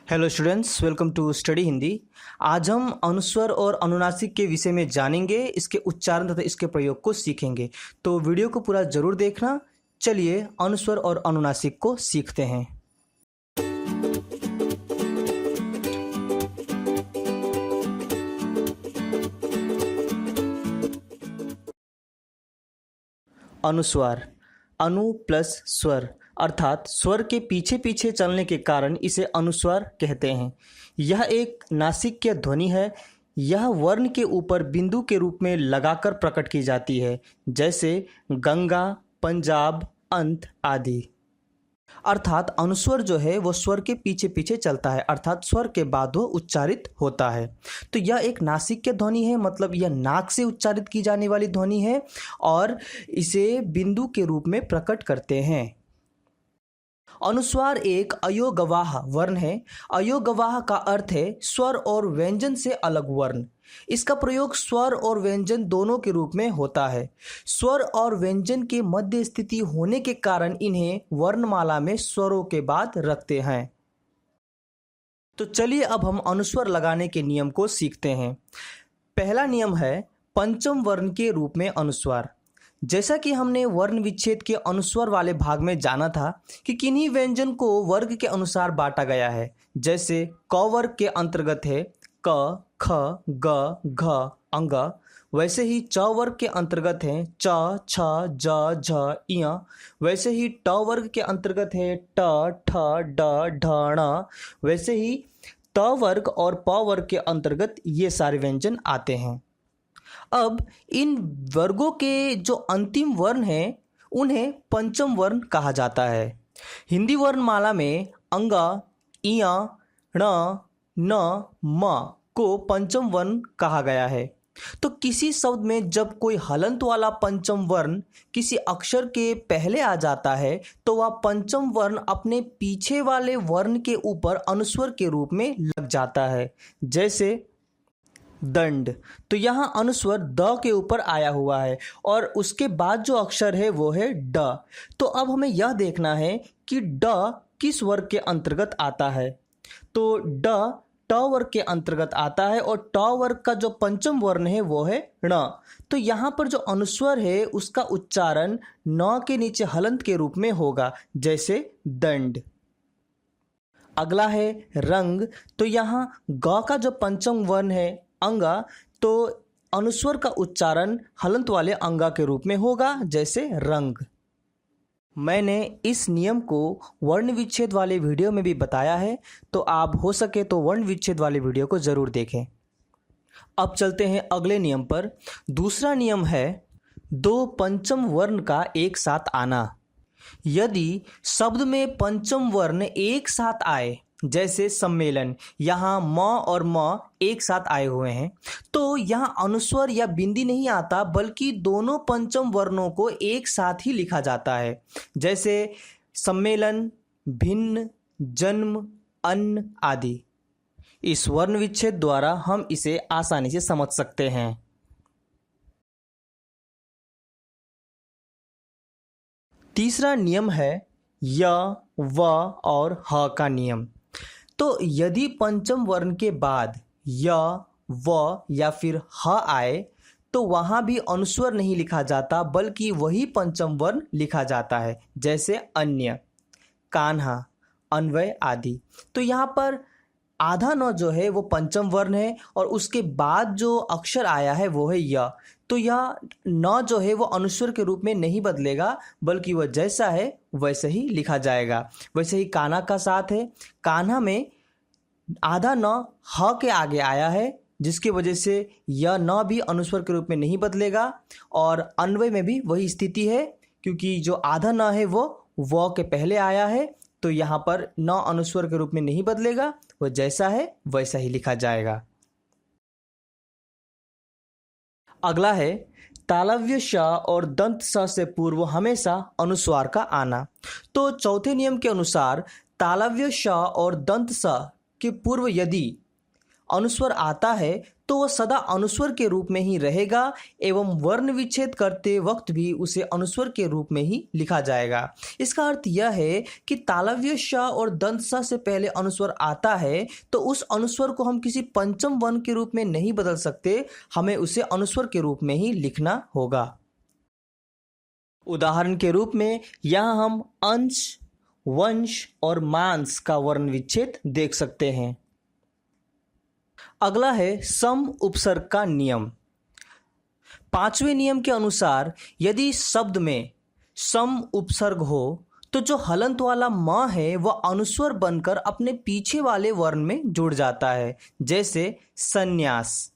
Hello students, welcome to study Hindi. आज हम अनुस्वर और अनुनासिक के विषय में जानेंगे, इसके उच्चारण तथा इसके प्रयोग को सीखेंगे। तो वीडियो को पूरा जरूर देखना। चलिए अनुस्वर और अनुनासिक को सीखते हैं। अनुस्वार, अनु प्लस स्वर अर्थात स्वर के पीछे पीछे चलने के कारण इसे अनुस्वार कहते हैं। यह एक नासिक्य ध्वनि है। यह वर्ण के ऊपर बिंदु के रूप में लगाकर प्रकट की जाती है, जैसे गंगा, पंजाब, अंत आदि। अर्थात अनुस्वर जो है वो स्वर के पीछे पीछे चलता है, अर्थात स्वर के बाद वो उच्चारित होता है। तो यह एक नासिक्य ध्वनि है, मतलब यह नाक से उच्चारित की जाने वाली ध्वनि है और इसे बिंदु के रूप में प्रकट करते हैं। अनुस्वार एक अयोगवाह वर्ण है। अयोगवाह का अर्थ है स्वर और व्यंजन से अलग वर्ण। इसका प्रयोग स्वर और व्यंजन दोनों के रूप में होता है। स्वर और व्यंजन के मध्य स्थिति होने के कारण इन्हें वर्णमाला में स्वरों के बाद रखते हैं। तो चलिए अब हम अनुस्वर लगाने के नियम को सीखते हैं। पहला नियम है पंचम वर्ण के रूप में अनुस्वार। जैसा कि हमने वर्ण विच्छेद के अनुस्वर वाले भाग में जाना था कि किन्हीं व्यंजन को वर्ग के अनुसार बांटा गया है। जैसे क वर्ग के अंतर्गत है क, ख, ग, घ, अंग। वैसे ही च वर्ग के अंतर्गत है च, छ, ज, झ, इय। वैसे ही ट वर्ग के अंतर्गत है ट, ठ, ड, ढ, ण। वैसे ही त वर्ग और प वर्ग के अंतर्गत ये सारे व्यंजन आते हैं। अब इन वर्गों के जो अंतिम वर्ण हैं उन्हें पंचम वर्ण कहा जाता है। हिंदी वर्णमाला में अंग, इय, ण, न, म को पंचम वर्ण कहा गया है। तो किसी शब्द में जब कोई हलंत वाला पंचम वर्ण किसी अक्षर के पहले आ जाता है तो वह पंचम वर्ण अपने पीछे वाले वर्ण के ऊपर अनुस्वर के रूप में लग जाता है। जैसे दंड, तो यहाँ अनुस्वर द के ऊपर आया हुआ है और उसके बाद जो अक्षर है वो है ड। तो अब हमें यह देखना है कि ड किस वर्ग के अंतर्गत आता है। तो ड ट वर्ग के अंतर्गत आता है और ट वर्ग का जो पंचम वर्ण है वो है ण। तो यहाँ पर जो अनुस्वर है उसका उच्चारण न के नीचे हलंत के रूप में होगा, जैसे दंड। अगला है रंग। तो यहाँ ग का जो पंचम वर्ण है अंगा, तो अनुस्वर का उच्चारण हलंत वाले अंगा के रूप में होगा, जैसे रंग। मैंने इस नियम को वर्ण विच्छेद वाले वीडियो में भी बताया है, तो आप हो सके तो वर्ण विच्छेद वाले वीडियो को जरूर देखें। अब चलते हैं अगले नियम पर। दूसरा नियम है दो पंचम वर्ण का एक साथ आना। यदि शब्द में पंचम वर्ण एक साथ आए, जैसे सम्मेलन, यहाँ म और म एक साथ आए हुए हैं, तो यहाँ अनुस्वर या बिंदी नहीं आता, बल्कि दोनों पंचम वर्णों को एक साथ ही लिखा जाता है। जैसे सम्मेलन, भिन्न, जन्म, अन्न आदि। इस वर्ण विच्छेद द्वारा हम इसे आसानी से समझ सकते हैं। तीसरा नियम है य, व और ह का नियम। तो यदि पंचम वर्ण के बाद य, व या फिर ह आए तो वहाँ भी अनुस्वर नहीं लिखा जाता, बल्कि वही पंचम वर्ण लिखा जाता है। जैसे अन्य, कान्हा, अन्वय आदि। तो यहाँ पर आधा न जो है वो पंचम वर्ण है और उसके बाद जो अक्षर आया है वो है य। तो यह न जो है वो अनुस्वर के रूप में नहीं बदलेगा, बल्कि वह जैसा है वैसे ही लिखा जाएगा। वैसे ही कान्हा का साथ है। कान्हा में आधा न ह के आगे आया है, जिसकी वजह से यह न भी अनुस्वर के रूप में नहीं बदलेगा। और अन्वय में भी वही स्थिति है, क्योंकि जो आधा न है वो व के पहले आया है, तो यहाँ पर न अनुस्वर के रूप में नहीं बदलेगा, वो जैसा है वैसा ही लिखा जाएगा। अगला है तालव्य श और दंत स से पूर्व हमेशा अनुस्वार का आना। तो चौथे नियम के अनुसार तालव्य श और दंत स के पूर्व यदि अनुस्वर आता है तो वह सदा अनुस्वर के रूप में ही रहेगा एवं वर्ण विच्छेद करते वक्त भी उसे अनुस्वर के रूप में ही लिखा जाएगा। इसका अर्थ यह है कि तालव्य श और दंत स से पहले अनुस्वर आता है तो उस अनुस्वर को हम किसी पंचम वर्ण के रूप में नहीं बदल सकते, हमें उसे अनुस्वर के रूप में ही लिखना होगा। उदाहरण के रूप में यहाँ हम अंश, वंश और मांस का वर्ण विच्छेद देख सकते हैं। अगला है सम उपसर्ग का नियम। पांचवें नियम के अनुसार यदि शब्द में सम उपसर्ग हो तो जो हलंत वाला म है वह अनुस्वर बनकर अपने पीछे वाले वर्ण में जुड़ जाता है। जैसे संन्यास,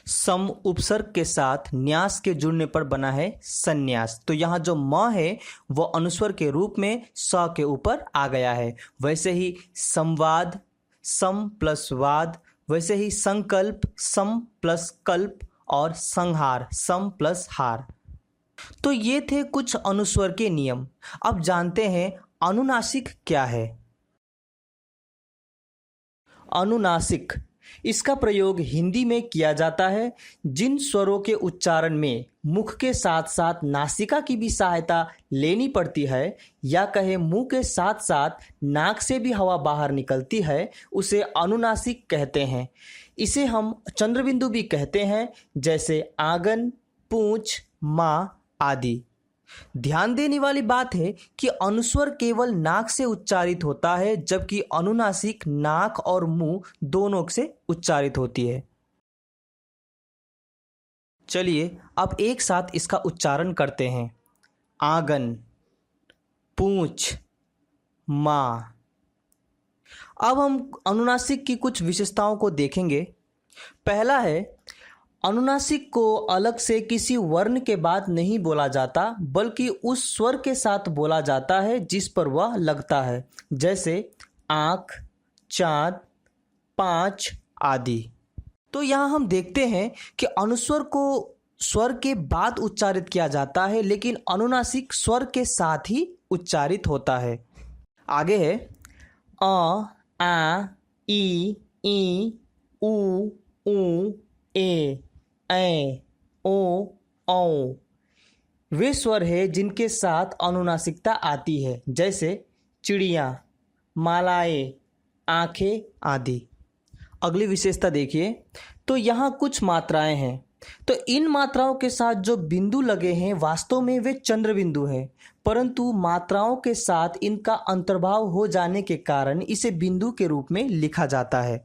सम उपसर्ग के साथ न्यास के जुड़ने पर बना है संन्यास, तो यहाँ जो म है वह अनुस्वर के रूप में स के ऊपर आ गया है। वैसे ही संवाद, सम प्लस वाद, वैसे ही संकल्प, सम प्लस कल्प और संहार, सम प्लस हार। तो ये थे कुछ अनुस्वर के नियम। अब जानते हैं अनुनासिक क्या है। अनुनासिक, इसका प्रयोग हिंदी में किया जाता है जिन स्वरों के उच्चारण में मुख के साथ साथ नासिका की भी सहायता लेनी पड़ती है, या कहे मुंह के साथ साथ नाक से भी हवा बाहर निकलती है, उसे अनुनासिक कहते हैं। इसे हम चंद्रबिंदु भी कहते हैं, जैसे आंगन, पूंछ, माँ आदि। ध्यान देने वाली बात है कि अनुस्वर केवल नाक से उच्चारित होता है, जबकि अनुनासिक नाक और मुंह दोनों से उच्चारित होती है। चलिए अब एक साथ इसका उच्चारण करते हैं। आंगन, पूंछ, माँ। अब हम अनुनासिक की कुछ विशेषताओं को देखेंगे। पहला है, अनुनासिक को अलग से किसी वर्ण के बाद नहीं बोला जाता, बल्कि उस स्वर के साथ बोला जाता है जिस पर वह लगता है, जैसे आँख, चाँद, पाँच आदि। तो यहाँ हम देखते हैं कि अनुस्वर को स्वर के बाद उच्चारित किया जाता है, लेकिन अनुनासिक स्वर के साथ ही उच्चारित होता है। आगे है अ, आ, ई, उ, ए, ओ, औ। वे स्वर है जिनके साथ अनुनासिकता आती है, जैसे चिड़िया, मालाएं, आंखें आदि। अगली विशेषता देखिए, तो यहाँ कुछ मात्राएं हैं। तो इन मात्राओं के साथ जो बिंदु लगे हैं वास्तव में वे चंद्र बिंदु हैं, परंतु मात्राओं के साथ इनका अंतर्भाव हो जाने के कारण इसे बिंदु के रूप में लिखा जाता है।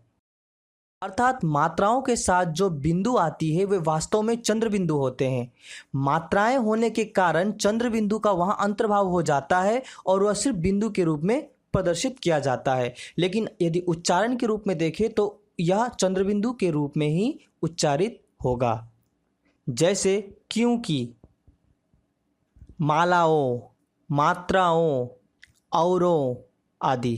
अर्थात मात्राओं के साथ जो बिंदु आती है वे वास्तव में चंद्र बिंदु होते हैं। मात्राएं होने के कारण चंद्र बिंदु का वहां अंतर्भाव हो जाता है और वह सिर्फ बिंदु के रूप में प्रदर्शित किया जाता है। लेकिन यदि उच्चारण के रूप में देखें तो यह चंद्र बिंदु के रूप में ही उच्चारित होगा, जैसे क्योंकि, मालाओं, मात्राओं, औरों आदि।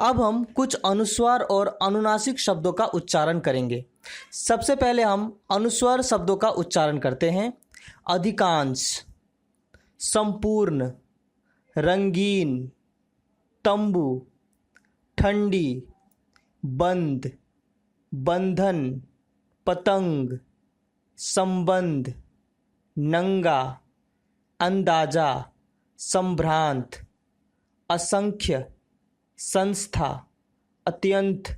अब हम कुछ अनुस्वार और अनुनासिक शब्दों का उच्चारण करेंगे। सबसे पहले हम अनुस्वार शब्दों का उच्चारण करते हैं। अधिकांश, संपूर्ण, रंगीन, तंबू, ठंडी, बंद, बंधन, पतंग, संबंध, नंगा, अंदाजा, संभ्रांत, असंख्य, संस्था, अत्यंत,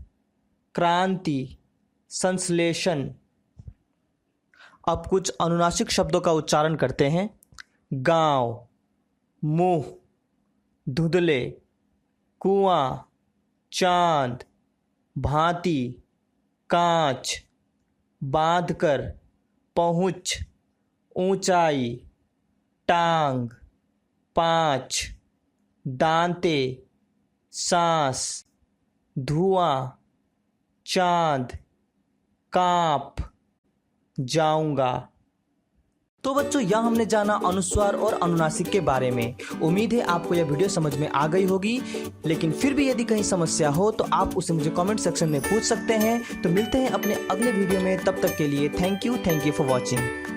क्रांति, संश्लेषण। अब कुछ अनुनासिक शब्दों का उच्चारण करते हैं। गांव, मुंह, धुंधले, कुआं, चांद, भांति, कांच, बांधकर, पहुंच, ऊंचाई, टांग, पांच, दांते, सांस, धुआं, चांद, कांप, जाऊंगा। तो बच्चों, यह हमने जाना अनुस्वार और अनुनासिक के बारे में। उम्मीद है आपको यह वीडियो समझ में आ गई होगी, लेकिन फिर भी यदि कहीं समस्या हो तो आप उसे मुझे कमेंट सेक्शन में पूछ सकते हैं। तो मिलते हैं अपने अगले वीडियो में, तब तक के लिए थैंक यू फॉर वॉचिंग।